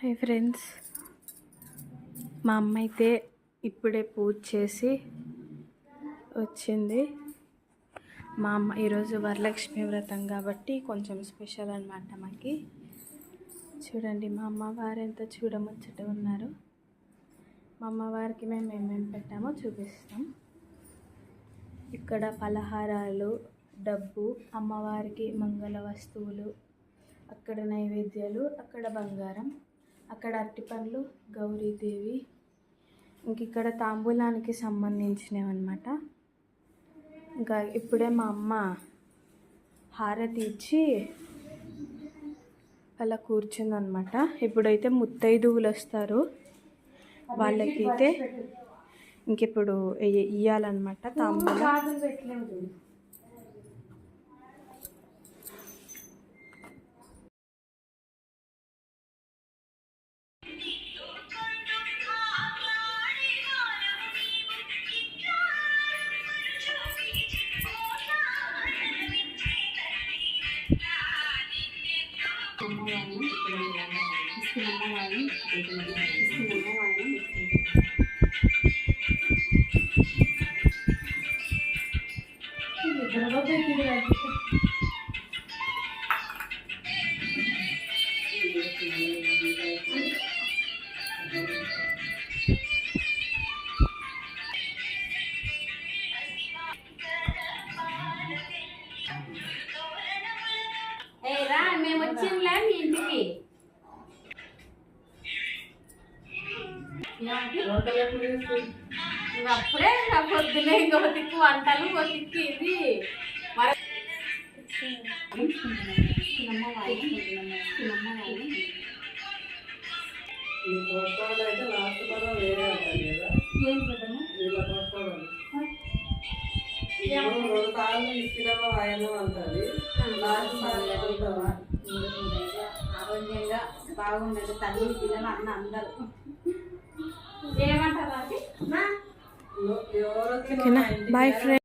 Hi friends, మా అమ్మ అయితే ఇప్పుడే పూజ చేసి వచ్చింది. మా అమ్మ ఈరోజు వరలక్ష్మి వ్రతం కాబట్టి కొంచెం స్పెషల్ అన్నమాట. మాకి చూడండి, మా అమ్మవారు ఎంత చూడముచ్చటగా ఉన్నారు. మా అమ్మవారికి మేము ఏమేమి పెట్టామో చూపిస్తాం. ఇక్కడ పలహారాలు, డబ్బు, అమ్మవారికి మంగళ వస్తువులు, అక్కడ నైవేద్యాలు, అక్కడ బంగారం, అక్కడ అరటిపండ్లు, గౌరీదేవి, ఇంక ఇక్కడ తాంబూలానికి సంబంధించినవి అన్నమాట. ఇంకా ఇప్పుడే మా అమ్మ హారతి ఇచ్చి అలా కూర్చుందనమాట. ఇప్పుడైతే ముత్తైదువులు వస్తారు, వాళ్ళకైతే ఇంకిప్పుడు ఇయ్యాలన్నమాట తాంబూలం. మేము వచ్చిందిలే మీ ఇంటికి. అప్పుడే పొద్దునే ఇంకొక తిక్కు వంటలు, ఒక తిక్కు ఇది ఆరోగ్యంగా బాగుండదు తల్లి పిల్లలు అన్న అందరూ ఏమంటారు. Boy friend.